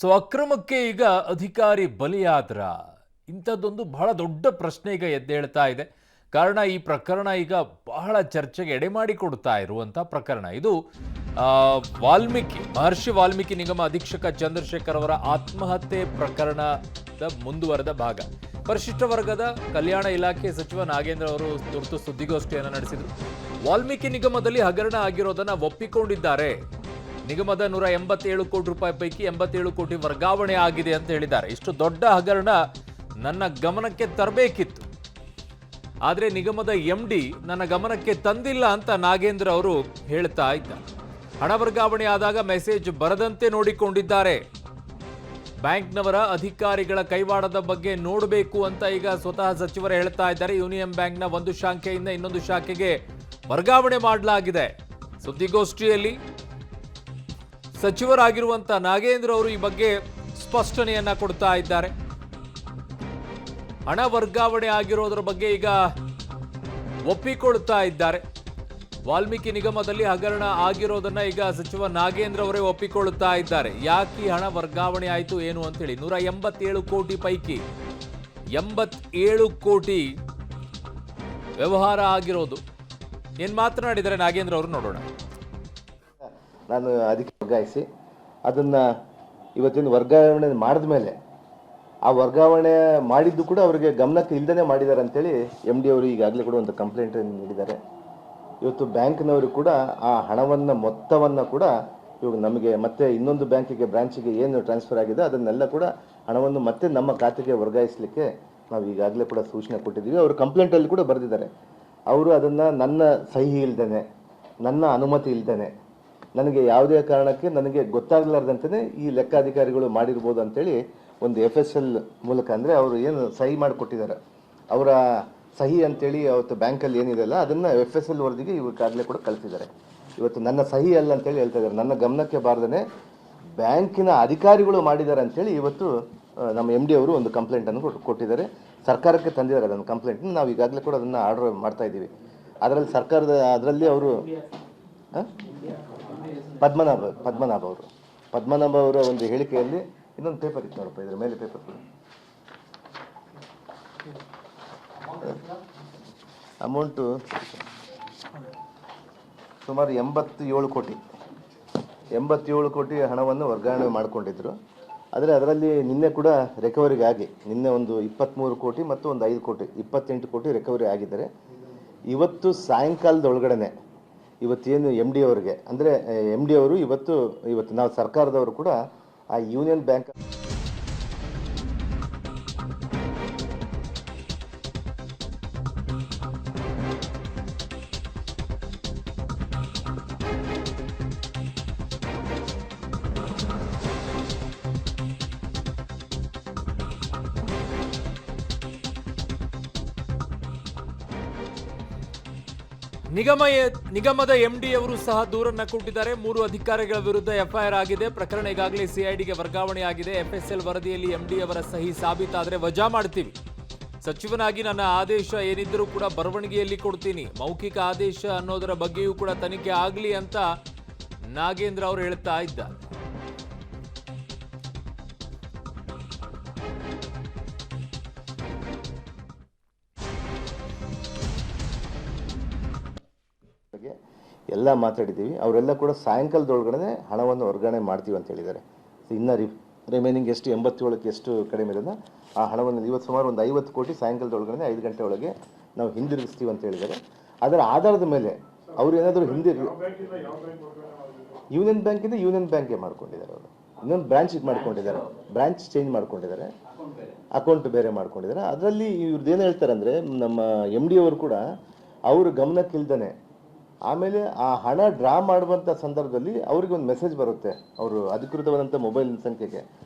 So ಅಕ್ರಮಕ್ಕೆ ಈಗ ಅಧಿಕಾರಿ ಬಲಿಯಾದ್ರ ಇಂಥದ್ದೊಂದು ಬಹಳ ದೊಡ್ಡ ಪ್ರಶ್ನೆ ಈಗ ಎದ್ದೇಳ್ತಾ ಇದೆ. ಕಾರಣ ಈ ಪ್ರಕರಣ ಈಗ ಬಹಳ ಚರ್ಚೆಗೆ ಎಡೆಮಾಡಿಕೊಡ್ತಾ ಇರುವಂತಹ ಪ್ರಕರಣ ಇದು. ಆ, ಮಹರ್ಷಿ ವಾಲ್ಮೀಕಿ ನಿಗಮ ಅಧೀಕ್ಷಕ ಚಂದ್ರಶೇಖರ್ ಅವರ ಆತ್ಮಹತ್ಯೆ ಪ್ರಕರಣದ ಮುಂದುವರೆದ ಭಾಗ. ಪರಿಶಿಷ್ಟ ವರ್ಗದ ಕಲ್ಯಾಣ ಇಲಾಖೆ ಸಚಿವ ನಾಗೇಂದ್ರ ಅವರು ತುರ್ತು ಸುದ್ದಿಗೋಷ್ಠಿಯನ್ನು ನಡೆಸಿದರು. ವಾಲ್ಮೀಕಿ ನಿಗಮದಲ್ಲಿ ಹಗರಣ ಆಗಿರೋದನ್ನ ಒಪ್ಪಿಕೊಂಡಿದ್ದಾರೆ. ನಿಗಮದ 187 ಕೋಟಿ ರೂಪಾಯಿ ಪೈಕಿ 87 ಕೋಟಿ ವರ್ಗಾವಣೆ ಆಗಿದೆ ಅಂತ ಹೇಳಿದ್ದಾರೆ. ಇಷ್ಟು ದೊಡ್ಡ ಹಗರಣ ನನ್ನ ಗಮನಕ್ಕೆ ತರಬೇಕಿತ್ತು, ಆದರೆ ನಿಗಮದ ಎಂಡಿ ನನ್ನ ಗಮನಕ್ಕೆ ತಂದಿಲ್ಲ ಅಂತ ನಾಗೇಂದ್ರ ಅವರು ಹೇಳ್ತಾ ಇದ್ದಾರೆ. ಹಣ ವರ್ಗಾವಣೆ ಆದಾಗ ಮೆಸೇಜ್ ಬರದಂತೆ ನೋಡಿಕೊಂಡಿದ್ದಾರೆ. ಬ್ಯಾಂಕ್ನವರ ಅಧಿಕಾರಿಗಳ ಕೈವಾಡದ ಬಗ್ಗೆ ನೋಡಬೇಕು ಅಂತ ಈಗ ಸ್ವತಃ ಸಚಿವರು ಹೇಳ್ತಾ ಇದ್ದಾರೆ. ಯೂನಿಯನ್ ಬ್ಯಾಂಕ್ನ ಒಂದು ಶಾಖೆಯಿಂದ ಇನ್ನೊಂದು ಶಾಖೆಗೆ ವರ್ಗಾವಣೆ ಮಾಡಲಾಗಿದೆ. ಸುದ್ದಿಗೋಷ್ಠಿಯಲ್ಲಿ ಸಚಿವರಾಗಿರುವಂತಹ ನಾಗೇಂದ್ರ ಅವರು ಈ ಬಗ್ಗೆ ಸ್ಪಷ್ಟನೆಯನ್ನ ಕೊಡ್ತಾ ಇದ್ದಾರೆ. ಹಣ ವರ್ಗಾವಣೆ ಆಗಿರೋದ್ರ ಬಗ್ಗೆ ಈಗ ಒಪ್ಪಿಕೊಳ್ತಾ ಇದ್ದಾರೆ. ವಾಲ್ಮೀಕಿ ನಿಗಮದಲ್ಲಿ ಹಗರಣ ಆಗಿರೋದನ್ನ ಈಗ ಸಚಿವ ನಾಗೇಂದ್ರ ಅವರೇ ಒಪ್ಪಿಕೊಳ್ಳುತ್ತಾ ಇದ್ದಾರೆ. ಯಾಕೆ ಹಣ ವರ್ಗಾವಣೆ ಆಯಿತು ಏನು ಅಂತ ಹೇಳಿ 187 ಕೋಟಿ ಪೈಕಿ 87 ಕೋಟಿ ವ್ಯವಹಾರ ಆಗಿರೋದು. ಏನ್ ಮಾತನಾಡಿದರೆ ನಾಗೇಂದ್ರ ಅವರು ನೋಡೋಣ. ನಾನು ಅದಕ್ಕೆ ವರ್ಗಾಯಿಸಿ ಅದನ್ನು ಇವತ್ತಿನ ವರ್ಗಾವಣೆ ಮಾಡಿದ ಮೇಲೆ ಆ ವರ್ಗಾವಣೆ ಮಾಡಿದ್ದು ಕೂಡ ಅವರಿಗೆ ಗಮನಕ್ಕೆ ಇಲ್ಲದೇ ಮಾಡಿದ್ದಾರೆ ಅಂತೇಳಿ ಎಮ್ ಡಿ ಅವರು ಈಗಾಗಲೇ ಕೂಡ ಒಂದು ಕಂಪ್ಲೇಂಟನ್ನು ನೀಡಿದ್ದಾರೆ. ಇವತ್ತು ಬ್ಯಾಂಕ್ನವರು ಕೂಡ ಆ ಹಣವನ್ನು ಮೊತ್ತವನ್ನು ಕೂಡ ಇವಾಗ ನಮಗೆ ಮತ್ತೆ ಇನ್ನೊಂದು ಬ್ಯಾಂಕಿಗೆ ಬ್ರಾಂಚಿಗೆ ಏನು ಟ್ರಾನ್ಸ್ಫರ್ ಆಗಿದೆ ಅದನ್ನೆಲ್ಲ ಕೂಡ ಹಣವನ್ನು ಮತ್ತೆ ನಮ್ಮ ಖಾತೆಗೆ ವರ್ಗಾಯಿಸಲಿಕ್ಕೆ ನಾವು ಈಗಾಗಲೇ ಕೂಡ ಸೂಚನೆ ಕೊಟ್ಟಿದ್ದೀವಿ. ಅವರು ಕಂಪ್ಲೇಂಟಲ್ಲಿ ಕೂಡ ಬರೆದಿದ್ದಾರೆ. ಅವರು ಅದನ್ನು ನನ್ನ ಸಹಿ ಇಲ್ದೇನೆ, ನನ್ನ ಅನುಮತಿ ಇಲ್ದೇನೆ, ನನಗೆ ಯಾವುದೇ ಕಾರಣಕ್ಕೆ ನನಗೆ ಗೊತ್ತಾಗಲಾರ್ದಂತೆ ಈ ಲೆಕ್ಕಾಧಿಕಾರಿಗಳು ಮಾಡಿರ್ಬೋದು ಅಂತೇಳಿ ಒಂದು FSL ಮೂಲಕ, ಅಂದರೆ ಅವರು ಏನು ಸಹಿ ಮಾಡಿಕೊಟ್ಟಿದ್ದಾರೆ ಅವರ ಸಹಿ ಅಂತೇಳಿ ಅವತ್ತು ಬ್ಯಾಂಕಲ್ಲಿ ಏನಿದೆಯಲ್ಲ ಅದನ್ನು FSL ವರದಿಗೆ ಇವಾಗಲೇ ಕೂಡ ಕಳಿಸಿದ್ದಾರೆ. ಇವತ್ತು ನನ್ನ ಸಹಿ ಅಲ್ಲ ಅಂತೇಳಿ ಹೇಳ್ತಾ ಇದ್ದಾರೆ. ನನ್ನ ಗಮನಕ್ಕೆ ಬಾರದೇ ಬ್ಯಾಂಕಿನ ಅಧಿಕಾರಿಗಳು ಮಾಡಿದ್ದಾರೆ ಅಂತೇಳಿ ಇವತ್ತು ನಮ್ಮ MD ಅವರು ಒಂದು ಕಂಪ್ಲೇಂಟನ್ನು ಕೊಟ್ಟಿದ್ದಾರೆ. ಸರ್ಕಾರಕ್ಕೆ ತಂದಿದ್ದಾರೆ ಅದನ್ನು ಕಂಪ್ಲೇಂಟ್ನ. ನಾವು ಈಗಾಗಲೇ ಕೂಡ ಅದನ್ನು ಆರ್ಡರ್ ಮಾಡ್ತಾ ಇದ್ದೀವಿ. ಅದರಲ್ಲಿ ಅವರು ಪದ್ಮನಾಭ ಅವರ ಒಂದು ಹೇಳಿಕೆಯಲ್ಲಿ ಇನ್ನೊಂದು ಪೇಪರ್ ಇತ್ತು ನೋಡಪ್ಪ, ಇದರ ಮೇಲೆ ಪೇಪರ್ ಅಮೌಂಟು ಸುಮಾರು 87 ಕೋಟಿ ಹಣವನ್ನು ವರ್ಗಾವಣೆ ಮಾಡಿಕೊಂಡಿದ್ರು. ಆದರೆ ಅದರಲ್ಲಿ ನಿನ್ನೆ ಕೂಡ ರಿಕವರಿಗೆ ಆಗಿ ನಿನ್ನೆ ಒಂದು 23 ಕೋಟಿ ಮತ್ತು ಒಂದು 5 ಕೋಟಿ 28 ಕೋಟಿ ರಿಕವರಿ ಆಗಿದ್ದಾರೆ. ಇವತ್ತು ಸಾಯಂಕಾಲದೊಳಗಡೆ ಇವತ್ತೇನು MD ಅವರಿಗೆ, ಅಂದರೆ MD ಅವರು ಇವತ್ತು ನಾವು ಸರ್ಕಾರದವರು ಕೂಡ ಆ ಯೂನಿಯನ್ ಬ್ಯಾಂಕ್ ನಿಗಮದ MD ಅವರು ಸಹ ದೂರನ್ನ ಕೊಟ್ಟಿದ್ದಾರೆ. 3 ಅಧಿಕಾರಿಗಳ ವಿರುದ್ಧ FIR ಆಗಿದೆ. ಪ್ರಕರಣ ಈಗಾಗಲೇ CIDಗೆ ವರ್ಗಾವಣೆ ಆಗಿದೆ. FSL ವರದಿಯಲ್ಲಿ MD ಅವರ ಸಹಿ ಸಾಬೀತಾದರೆ ವಜಾ ಮಾಡ್ತೀವಿ. ಸಚಿವನಾಗಿ ನನ್ನ ಆದೇಶ ಏನಿದ್ರೂ ಕೂಡ ಬರವಣಿಗೆಯಲ್ಲಿ ಕೊಡ್ತೀನಿ. ಮೌಖಿಕ ಆದೇಶ ಅನ್ನೋದರ ಬಗ್ಗೆಯೂ ಕೂಡ ತನಿಖೆ ಆಗಲಿ ಅಂತ ನಾಗೇಂದ್ರ ಅವರು ಹೇಳ್ತಾ ಇದ್ದಾರೆ. ಎಲ್ಲ ಮಾತಾಡಿದ್ದೀವಿ. ಅವರೆಲ್ಲ ಕೂಡ ಸಾಯಂಕಾಲದೊಳಗಡೆ ಹಣವನ್ನು ವರ್ಗಾವಣೆ ಮಾಡ್ತೀವಿ ಅಂತ ಹೇಳಿದ್ದಾರೆ. ಇನ್ನು ರಿಮೈನಿಂಗ್ ಎಷ್ಟು 87ಕ್ಕೆ ಎಷ್ಟು ಕಡಿಮೆ ಇರೋದು ಆ ಹಣವನ್ನು ಇವತ್ತು ಸುಮಾರು ಒಂದು 50 ಕೋಟಿ ಸಾಯಂಕಾಲದೊಳಗಡೆ 5 ಗಂಟೆ ಒಳಗೆ ನಾವು ಹಿಂದಿರುಗಿಸ್ತೀವಿ ಅಂತ ಹೇಳಿದ್ದಾರೆ. ಅದರ ಆಧಾರದ ಮೇಲೆ ಅವರು ಏನಾದರೂ ಯೂನಿಯನ್ ಬ್ಯಾಂಕಿಂದ ಯೂನಿಯನ್ ಬ್ಯಾಂಕ್ಗೆ ಮಾಡ್ಕೊಂಡಿದ್ದಾರೆ. ಅವರು ಇನ್ನೊಂದು ಬ್ರಾಂಚಿಗೆ ಮಾಡ್ಕೊಂಡಿದ್ದಾರೆ, ಬ್ರಾಂಚ್ ಚೇಂಜ್ ಮಾಡ್ಕೊಂಡಿದ್ದಾರೆ, ಅಕೌಂಟ್ ಬೇರೆ ಮಾಡ್ಕೊಂಡಿದ್ದಾರೆ. ಅದರಲ್ಲಿ ಇವ್ರದ್ದು ಏನು ಹೇಳ್ತಾರೆ ಅಂದರೆ ನಮ್ಮ MD ಅವರು ಕೂಡ ಅವರು ಗಮನಕ್ಕಿಲ್ದೇ ಆಮೇಲೆ ಆ ಹಣ ಡ್ರಾ ಮಾಡುವಂಥ ಸಂದರ್ಭದಲ್ಲಿ ಅವ್ರಿಗೆ ಒಂದು ಮೆಸೇಜ್ ಬರುತ್ತೆ ಅವರು ಅಧಿಕೃತವಾದಂಥ ಮೊಬೈಲ್ ಸಂಖ್ಯೆಗೆ,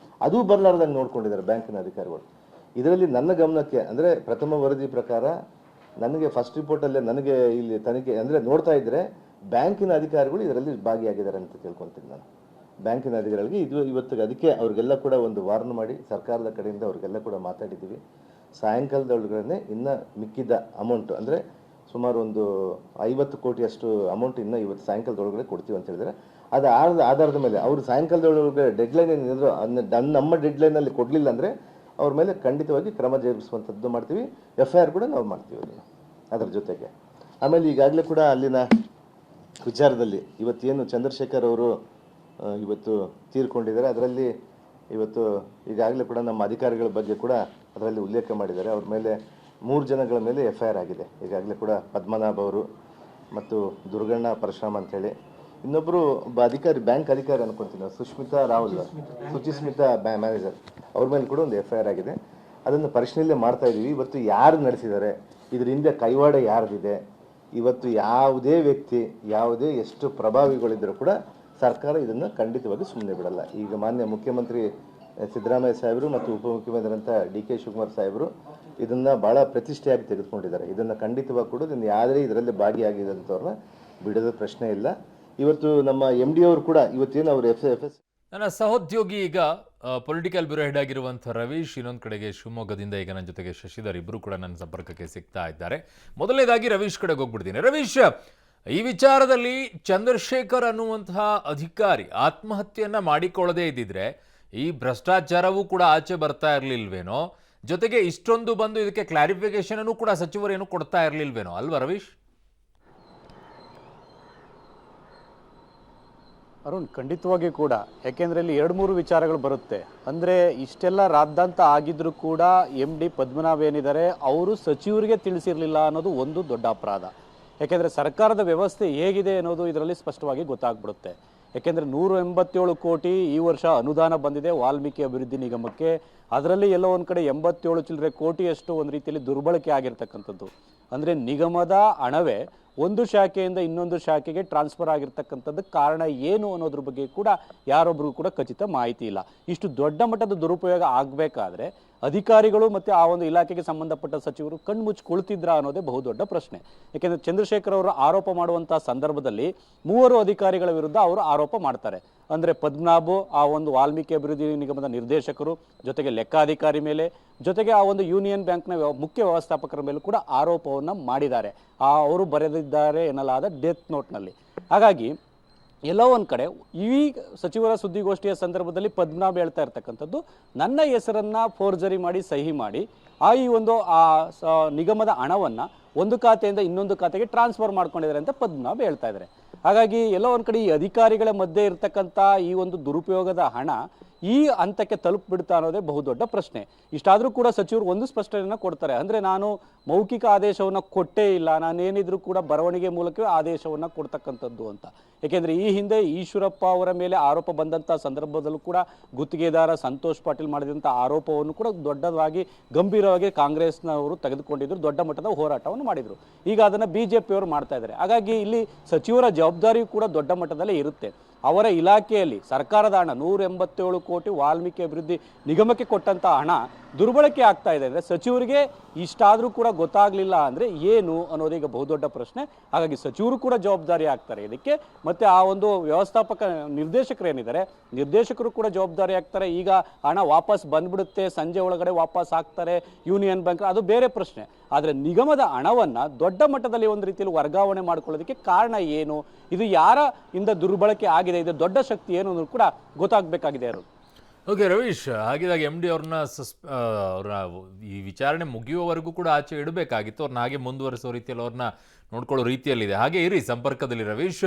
ಅದು ಬರಲಾರ್ದಂಗೆ ನೋಡ್ಕೊಂಡಿದ್ದಾರೆ ಬ್ಯಾಂಕಿನ ಅಧಿಕಾರಿಗಳು. ಇದರಲ್ಲಿ ನನ್ನ ಗಮನಕ್ಕೆ ಅಂದರೆ ಪ್ರಥಮ ವರದಿ ಪ್ರಕಾರ ನನಗೆ ಫಸ್ಟ್ ರಿಪೋರ್ಟಲ್ಲೇ ನನಗೆ ಇಲ್ಲಿ ತನಿಖೆ ಅಂದರೆ ನೋಡ್ತಾ ಇದ್ದರೆ ಬ್ಯಾಂಕಿನ ಅಧಿಕಾರಿಗಳು ಇದರಲ್ಲಿ ಭಾಗಿಯಾಗಿದ್ದಾರೆ ಅಂತ ತಿಳ್ಕೊತೀನಿ ನಾನು. ಬ್ಯಾಂಕಿನ ಅಧಿಕಾರಿಗಳಿಗೆ ಇವತ್ತಿಗೆ ಅದಕ್ಕೆ ಅವರಿಗೆಲ್ಲ ಕೂಡ ಒಂದು ವಾರ್ನ್ ಮಾಡಿ ಸರ್ಕಾರದ ಕಡೆಯಿಂದ ಅವ್ರಿಗೆಲ್ಲ ಕೂಡ ಮಾತಾಡಿದ್ದೀವಿ. ಸಾಯಂಕಾಲದೊಳಗಡೆ ಇನ್ನು ಮಿಕ್ಕಿದ ಅಮೌಂಟು ಅಂದರೆ ಸುಮಾರು ಒಂದು 50 ಕೋಟಿಯಷ್ಟು ಅಮೌಂಟ್ ಇನ್ನು ಇವತ್ತು ಸಾಯಂಕಾಲದೊಳಗಡೆ ಕೊಡ್ತೀವಿ ಅಂತ ಹೇಳಿದರೆ ಅದು ಆಧಾರದ ಮೇಲೆ ಅವರು ಸಾಯಂಕಾಲದೊಳಗೆ ಡೆಡ್ಲೈನ್ ಏನಿದ್ರು ಅದನ್ನ ನಮ್ಮ ಡೆಡ್ಲೈನಲ್ಲಿ ಕೊಡಲಿಲ್ಲ ಅಂದರೆ ಅವ್ರ ಮೇಲೆ ಖಂಡಿತವಾಗಿ ಕ್ರಮ ಜರುಗಿಸುವಂಥದ್ದು ಮಾಡ್ತೀವಿ. FIR ಕೂಡ ನಾವು ಮಾಡ್ತೀವಿ ಅದನ್ನು ಅದರ ಜೊತೆಗೆ. ಆಮೇಲೆ ಈಗಾಗಲೇ ಕೂಡ ಅಲ್ಲಿನ ವಿಚಾರದಲ್ಲಿ ಇವತ್ತೇನು ಚಂದ್ರಶೇಖರ್ ಅವರು ಇವತ್ತು ತೀರ್ಕೊಂಡಿದ್ದಾರೆ, ಅದರಲ್ಲಿ ಇವತ್ತು ಈಗಾಗಲೇ ಕೂಡ ನಮ್ಮ ಅಧಿಕಾರಿಗಳ ಬಗ್ಗೆ ಕೂಡ ಅದರಲ್ಲಿ ಉಲ್ಲೇಖ ಮಾಡಿದ್ದಾರೆ. ಅವ್ರ ಮೇಲೆ 3 ಜನಗಳ ಮೇಲೆ FIR ಆಗಿದೆ ಈಗಾಗಲೇ ಕೂಡ. ಪದ್ಮನಾಭ ಅವರು ಮತ್ತು ದುರ್ಗಣ್ಣ ಪರಶುರಾಮ್ ಅಂತೇಳಿ, ಇನ್ನೊಬ್ಬರು ಒಬ್ಬ ಅಧಿಕಾರಿ, ಬ್ಯಾಂಕ್ ಅಧಿಕಾರಿ ಅನ್ಕೊಂತೀನಿ, ಸುಚಿಸ್ಮಿತಾ ಮ್ಯಾನೇಜರ್, ಅವ್ರ ಮೇಲೆ ಕೂಡ ಒಂದು FIR ಆಗಿದೆ. ಅದನ್ನು ಪರಿಶೀಲನೆ ಮಾಡ್ತಾ ಇದ್ದೀವಿ. ಇವತ್ತು ಯಾರು ನಡೆಸಿದ್ದಾರೆ, ಇದ್ರ ಹಿಂದೆ ಕೈವಾಡ ಯಾರ್ದಿದೆ, ಇವತ್ತು ಯಾವುದೇ ವ್ಯಕ್ತಿ, ಯಾವುದೇ ಎಷ್ಟು ಪ್ರಭಾವಿಗಳಿದ್ದರೂ ಕೂಡ ಸರ್ಕಾರ ಇದನ್ನು ಖಂಡಿತವಾಗಿ ಸುಮ್ಮನೆ ಬಿಡಲ್ಲ. ಈಗ ಮಾನ್ಯ ಮುಖ್ಯಮಂತ್ರಿ ಸಿದ್ದರಾಮಯ್ಯ ಸಾಹೇಬರು ಮತ್ತು ಉಪಮುಖ್ಯಮಂತ್ರಿ ಅಂತ DK ಶಿವಕುಮಾರ್ ಸಾಹೇಬರು ಇದನ್ನು ಭಾಳ ಪ್ರತಿಷ್ಠೆಯಾಗಿ ತೆಗೆದುಕೊಂಡಿದ್ದಾರೆ. ಇದನ್ನು ಖಂಡಿತವಾಗಿ ಕೂಡ ಯಾವುದೇ ಇದರಲ್ಲಿ ಭಾಗಿಯಾಗಿದ್ದಂಥವ್ರನ್ನ ಬಿಡೋದ ಪ್ರಶ್ನೆ ಇಲ್ಲ. ಇವತ್ತು ನಮ್ಮ MD ಅವರು ಕೂಡ ಇವತ್ತೇನು ಅವರು FS ನನ್ನ ಸಹೋದ್ಯೋಗಿ ಈಗ ಪೊಲಿಟಿಕಲ್ ಬ್ಯೂರೋ ಹೆಡ್ ಆಗಿರುವಂಥ ರವೀಶ್, ಇನ್ನೊಂದು ಕಡೆಗೆ ಶಿವಮೊಗ್ಗದಿಂದ ಈಗ ನನ್ನ ಜೊತೆಗೆ ಶಶಿಧರ್, ಇಬ್ಬರು ಕೂಡ ನನ್ನ ಸಂಪರ್ಕಕ್ಕೆ ಸಿಗ್ತಾ ಇದ್ದಾರೆ. ಮೊದಲನೇದಾಗಿ ರವೀಶ್ ಕಡೆಗೆ ಹೋಗ್ಬಿಡ್ತೀನಿ. ರವೀಶ್, ಈ ವಿಚಾರದಲ್ಲಿ ಚಂದ್ರಶೇಖರ್ ಅನ್ನುವಂತಹ ಅಧಿಕಾರಿ ಆತ್ಮಹತ್ಯೆಯನ್ನ ಮಾಡಿಕೊಳ್ಳದೇ ಇದ್ದಿದ್ರೆ ಈ ಭ್ರಷ್ಟಾಚಾರವೂ ಕೂಡ ಆಚೆ ಬರ್ತಾ ಇರಲಿಲ್ವೇನೋ, ಜೊತೆಗೆ ಇಷ್ಟೊಂದು ಬಂದು ಇದಕ್ಕೆ ಕ್ಲಾರಿಫಿಕೇಶನ್ ಅನ್ನು ಕೂಡ ಸಚಿವರೇನು ಕೊಡ್ತಾ ಇರಲಿಲ್ವೇನೋ ಅಲ್ವಾ ರವೀಶ್? ಅರುಣ್, ಖಂಡಿತವಾಗಿ ಕೂಡ. ಯಾಕೆಂದರೆ ಇಲ್ಲಿ 2-3 ವಿಚಾರಗಳು ಬರುತ್ತೆ. ಅಂದರೆ ಇಷ್ಟೆಲ್ಲ ರಾದ್ದಾಂತ ಆಗಿದ್ರೂ ಕೂಡ MD ಪದ್ಮನಾಭ ಏನಿದ್ದಾರೆ ಅವರು ಸಚಿವರಿಗೆ ತಿಳಿಸಿರಲಿಲ್ಲ ಅನ್ನೋದು ಒಂದು ದೊಡ್ಡ ಅಪರಾಧ. ಯಾಕೆಂದರೆ ಸರ್ಕಾರದ ವ್ಯವಸ್ಥೆ ಹೇಗಿದೆ ಅನ್ನೋದು ಇದರಲ್ಲಿ ಸ್ಪಷ್ಟವಾಗಿ ಗೊತ್ತಾಗ್ಬಿಡುತ್ತೆ. ಯಾಕೆಂದರೆ 187 ಕೋಟಿ ಈ ವರ್ಷ ಅನುದಾನ ಬಂದಿದೆ ವಾಲ್ಮೀಕಿ ಅಭಿವೃದ್ಧಿ ನಿಗಮಕ್ಕೆ. ಅದರಲ್ಲಿ ಎಲ್ಲೋ ಒಂದು ಕಡೆ 87 ಚಿಲ್ಲರೆ ಕೋಟಿಯಷ್ಟು ಒಂದು ರೀತಿಯಲ್ಲಿ ದುರ್ಬಳಕೆ ಆಗಿರ್ತಕ್ಕಂಥದ್ದು. ಅಂದರೆ ನಿಗಮದ ಹಣವೇ ಒಂದು ಶಾಖೆಯಿಂದ ಇನ್ನೊಂದು ಶಾಖೆಗೆ ಟ್ರಾನ್ಸ್ಫರ್ ಆಗಿರ್ತಕ್ಕಂಥದ್ದು ಕಾರಣ ಏನು ಅನ್ನೋದ್ರ ಬಗ್ಗೆ ಕೂಡ ಯಾರೊಬ್ಬರಿಗೂ ಕೂಡ ಖಚಿತ ಮಾಹಿತಿ ಇಲ್ಲ. ಇಷ್ಟು ದೊಡ್ಡ ಮಟ್ಟದ ದುರುಪಯೋಗ ಆಗಬೇಕಾದ್ರೆ ಅಧಿಕಾರಿಗಳು ಮತ್ತು ಆ ಒಂದು ಇಲಾಖೆಗೆ ಸಂಬಂಧಪಟ್ಟ ಸಚಿವರು ಕಣ್ಮುಚ್ಚಿ ಕುಳಿತಿದ್ರ ಅನ್ನೋದೇ ಬಹುದೊಡ್ಡ ಪ್ರಶ್ನೆ. ಯಾಕೆಂದರೆ ಚಂದ್ರಶೇಖರ್ ಅವರು ಆರೋಪ ಮಾಡುವಂಥ ಸಂದರ್ಭದಲ್ಲಿ 3 ಅಧಿಕಾರಿಗಳ ವಿರುದ್ಧ ಅವರು ಆರೋಪ ಮಾಡ್ತಾರೆ. ಅಂದರೆ ಪದ್ಮನಾಭು ಆ ಒಂದು ವಾಲ್ಮೀಕಿ ಅಭಿವೃದ್ಧಿ ನಿಗಮದ ನಿರ್ದೇಶಕರು, ಜೊತೆಗೆ ಲೆಕ್ಕಾಧಿಕಾರಿ ಮೇಲೆ, ಜೊತೆಗೆ ಆ ಒಂದು ಯೂನಿಯನ್ ಬ್ಯಾಂಕ್ನ ಮುಖ್ಯ ವ್ಯವಸ್ಥಾಪಕರ ಮೇಲೂ ಕೂಡ ಆರೋಪವನ್ನು ಮಾಡಿದ್ದಾರೆ. ಅವರು ಬರೆದಿದ್ದಾರೆ ಎನ್ನಲಾದ ಡೆತ್ ನೋಟ್ನಲ್ಲಿ. ಹಾಗಾಗಿ ಎಲ್ಲೋ ಒಂದು ಕಡೆ ಈ ಸಚಿವರ ಸುದ್ದಿಗೋಷ್ಠಿಯ ಸಂದರ್ಭದಲ್ಲಿ ಪದ್ಮನಾಭ ಹೇಳ್ತಾ ಇರ್ತಕ್ಕಂಥದ್ದು, ನನ್ನ ಹೆಸರನ್ನು ಫೋರ್ಜರಿ ಮಾಡಿ ಸಹಿ ಮಾಡಿ ಈ ಒಂದು ನಿಗಮದ ಹಣವನ್ನು ಒಂದು ಖಾತೆಯಿಂದ ಇನ್ನೊಂದು ಖಾತೆಗೆ ಟ್ರಾನ್ಸ್ಫರ್ ಮಾಡ್ಕೊಂಡಿದ್ದಾರೆ ಅಂತ ಪದ್ಮನಾಭ ಹೇಳ್ತಾ ಇದ್ದಾರೆ. ಹಾಗಾಗಿ ಎಲ್ಲೋ ಒಂದು ಕಡೆ ಈ ಅಧಿಕಾರಿಗಳ ಮಧ್ಯೆ ಇರ್ತಕ್ಕಂಥ ಈ ಒಂದು ದುರುಪಯೋಗದ ಹಣ ಈ ಹಂತಕ್ಕೆ ತಲುಪಿಬಿಡ್ತಾ ಅನ್ನೋದೇ ಬಹುದೊಡ್ಡ ಪ್ರಶ್ನೆ. ಇಷ್ಟಾದರೂ ಕೂಡ ಸಚಿವರು ಒಂದು ಸ್ಪಷ್ಟನೆಯನ್ನು ಕೊಡ್ತಾರೆ. ಅಂದರೆ ನಾನು ಮೌಖಿಕ ಆದೇಶವನ್ನು ಕೊಟ್ಟೇ ಇಲ್ಲ, ನಾನೇನಿದ್ರು ಕೂಡ ಬರವಣಿಗೆ ಮೂಲಕವೇ ಆದೇಶವನ್ನು ಕೊಡ್ತಕ್ಕಂಥದ್ದು ಅಂತ. ಏಕೆಂದರೆ ಈ ಹಿಂದೆ ಈಶ್ವರಪ್ಪ ಅವರ ಮೇಲೆ ಆರೋಪ ಬಂದಂಥ ಸಂದರ್ಭದಲ್ಲೂ ಕೂಡ ಗುತ್ತಿಗೆದಾರ ಸಂತೋಷ್ ಪಾಟೀಲ್ ಮಾಡಿದಂಥ ಆರೋಪವನ್ನು ಕೂಡ ದೊಡ್ಡದಾಗಿ ಗಂಭೀರವಾಗಿ ಕಾಂಗ್ರೆಸ್ನವರು ತೆಗೆದುಕೊಂಡಿದ್ರು, ದೊಡ್ಡ ಮಟ್ಟದ ಹೋರಾಟವನ್ನು ಮಾಡಿದರು. ಈಗ ಅದನ್ನು BJPಯವರು ಮಾಡ್ತಾ ಇದ್ದಾರೆ. ಹಾಗಾಗಿ ಇಲ್ಲಿ ಸಚಿವರ ಜವಾಬ್ದಾರಿಯೂ ಕೂಡ ದೊಡ್ಡ ಮಟ್ಟದಲ್ಲೇ ಇರುತ್ತೆ. ಅವರ ಇಲಾಖೆಯಲ್ಲಿ ಸರ್ಕಾರದ ಹಣ 187 ಕೋಟಿ ವಾಲ್ಮೀಕಿ ಅಭಿವೃದ್ಧಿ ನಿಗಮಕ್ಕೆ ಕೊಟ್ಟಂಥ ಹಣ ದುರ್ಬಳಕೆ ಆಗ್ತಾ ಇದೆ ಅಂದರೆ ಸಚಿವರಿಗೆ ಇಷ್ಟಾದರೂ ಕೂಡ ಗೊತ್ತಾಗಲಿಲ್ಲ ಅಂದರೆ ಏನು ಅನ್ನೋದೀಗ ಬಹುದೊಡ್ಡ ಪ್ರಶ್ನೆ. ಹಾಗಾಗಿ ಸಚಿವರು ಕೂಡ ಜವಾಬ್ದಾರಿ ಆಗ್ತಾರೆ ಇದಕ್ಕೆ. ಮತ್ತು ಆ ಒಂದು ವ್ಯವಸ್ಥಾಪಕ ನಿರ್ದೇಶಕರು ಏನಿದ್ದಾರೆ, ನಿರ್ದೇಶಕರು ಕೂಡ ಜವಾಬ್ದಾರಿ ಆಗ್ತಾರೆ. ಈಗ ಹಣ ವಾಪಸ್ ಬಂದ್ಬಿಡುತ್ತೆ, ಸಂಜೆ ಒಳಗಡೆ ವಾಪಸ್ ಆಗ್ತಾರೆ ಯೂನಿಯನ್ ಬ್ಯಾಂಕ್, ಅದು ಬೇರೆ ಪ್ರಶ್ನೆ. ಆದರೆ ನಿಗಮದ ಹಣವನ್ನು ದೊಡ್ಡ ಮಟ್ಟದಲ್ಲಿ ಒಂದು ರೀತಿಯಲ್ಲಿ ವರ್ಗಾವಣೆ ಮಾಡ್ಕೊಳ್ಳೋದಕ್ಕೆ ಕಾರಣ ಏನು, ಇದು ಯಾರ ಇಂದ ದುರ್ಬಳಕೆ ಆಗಿದೆ, ಇದು ದೊಡ್ಡ ಶಕ್ತಿ ಏನು ಅನ್ನೋದು ಕೂಡ ಗೊತ್ತಾಗಬೇಕಾಗಿದೆ. ಅವರು ಓಕೆ ರವೀಶ್, ಹಾಗಿದಾಗ MD ಅವ್ರನ್ನ ಈ ವಿಚಾರಣೆ ಮುಗಿಯುವವರೆಗೂ ಕೂಡ ಆಚೆ ಇಡಬೇಕಾಗಿತ್ತು. ಅವ್ರನ್ನ ಹಾಗೆ ಮುಂದುವರಿಸೋ ರೀತಿಯಲ್ಲಿ ಅವ್ರನ್ನ ನೋಡ್ಕೊಳ್ಳೋ ರೀತಿಯಲ್ಲಿದೆ. ಹಾಗೆ ಇರಿ ಸಂಪರ್ಕದಲ್ಲಿ ರವೀಶ್.